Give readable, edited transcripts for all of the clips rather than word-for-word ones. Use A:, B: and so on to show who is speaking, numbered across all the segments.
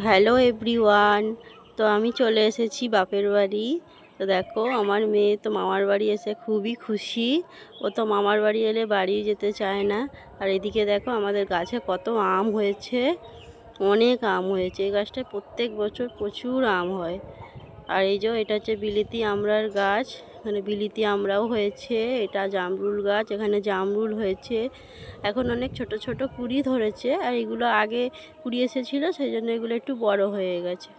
A: Hello everyone. তো আমি চলে এসেছি বাপের বাড়ি। তো দেখো আমার মেয়ে তো মামার বাড়ি এসে খুবই খুশি। ও তো মামার বাড়ি এলে বাড়ি যেতে চায় না। আর এদিকে দেখো আমাদের গাছে কত আম হয়েছে, অনেক আম হয়েছে। এই গাছটায় প্রত্যেক বছর প্রচুর আম হয়। আর এই যে এটা হচ্ছে বিলিতি আমড়ার গাছ, এখানে বিলিতি আমড়াও হয়েছে। এটা জামরুল গাছ, এখানে জামরুল হয়েছে। এখন অনেক ছোট ছোট কুড়ি ধরেছে, আর এগুলো আগে কুড়ি এসেছিলো, সেই জন্য এগুলো একটু বড় হয়ে গেছে।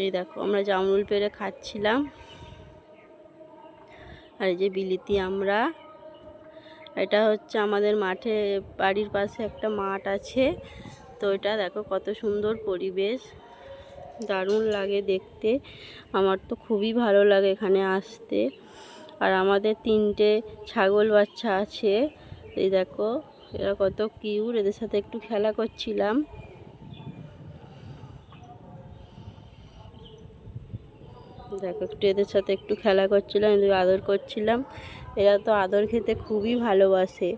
A: এই দেখো আমরা জামরুল পেড়ে খাচ্ছিলাম। আর এই যে বিলিতি আমড়া, এটা হচ্ছে আমাদের মাঠে, বাড়ির পাশে একটা মাঠ আছে। তো এটা দেখো কত সুন্দর পরিবেশ, দারুণ লাগে দেখতে। আমার তো খুবই ভালো লাগে এখানে আসতে। আর আমাদের 3টে ছাগল বাচ্চা আছে। এই দেখো এরা কত কিউট, এদের সাথে একটু খেলা করছিলাম। দেখো একটু এদের সাথে একটু খেলা করছিলাম, এদের আদর করছিলাম। এরা তো আদর খেতে খুবই ভালোবাসে।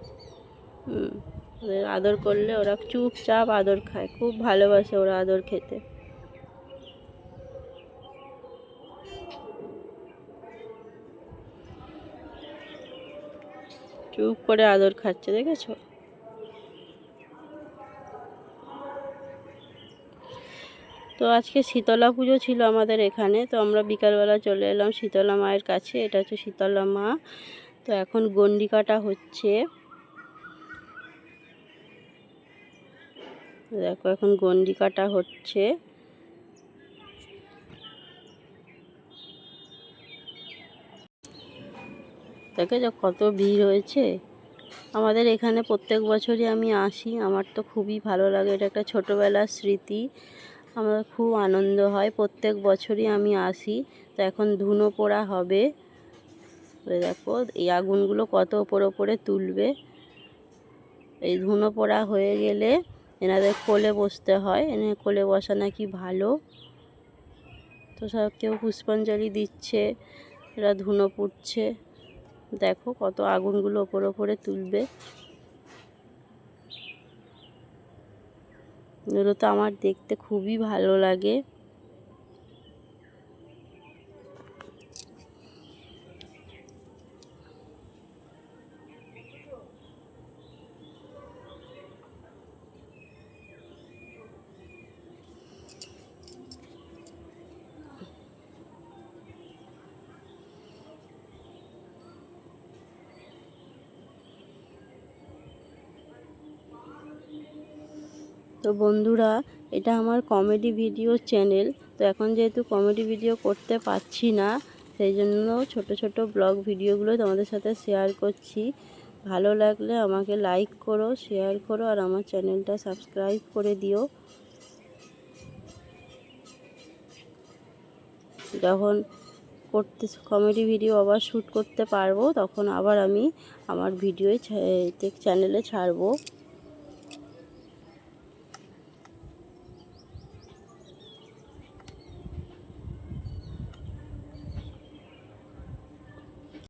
A: ওদের আদর করলে ওরা চুপচাপ আদর খায়, খুব ভালোবাসে ওরা আদর খেতে। চুপ করে আদর খাচ্ছে, দেখেছো? তো আজকে শীতলা পুজো ছিল আমাদের এখানে। তো আমরা বিকালবেলা চলে এলাম শীতলা মায়ের কাছে। এটা হচ্ছে শীতলা মা। তো এখন গন্ডি কাটা হচ্ছে। দেখো এখন গন্ডি কাটা হচ্ছে। দেখে যে কত ভিড় হয়েছে। আমাদের এখানে প্রত্যেক বছরই আমি আসি, আমার তো খুবই ভালো লাগে। এটা একটা ছোটোবেলার স্মৃতি, আমার খুব আনন্দ হয়। প্রত্যেক বছরই আমি আসি। তো এখন ধুনো পোড়া হবে। দেখো এই আগুনগুলো কত ওপরে তুলবে। এই ধুনো পোড়া হয়ে গেলে এনাদের কোলে বসতে হয়, এনে কোলে বসা নাকি ভালো। তো সব কেউ পুষ্পাঞ্জলি দিচ্ছে, এরা ধুনো পুড়ছে। দেখো কত আগুনগুলো ওপরে তুলবে। এগুলো তো আমার দেখতে খুবই ভালো লাগে। তো বন্ধুরা, এটা আমার কমেডি ভিডিও চ্যানেল। তো এখন যেহেতু কমেডি ভিডিও করতে পারছি না, সেই জন্য ছোট ছোট ব্লগ ভিডিওগুলো তোমাদের সাথে শেয়ার করছি। ভালো লাগলে আমাকে লাইক করো, শেয়ার করো, আর আমার চ্যানেলটা সাবস্ক্রাইব করে দিও। যখন কমেডি ভিডিও আবার শ্যুট করতে পারবো, তখন আবার আমি আমার ভিডিও চ্যানেলে ছাড়বো।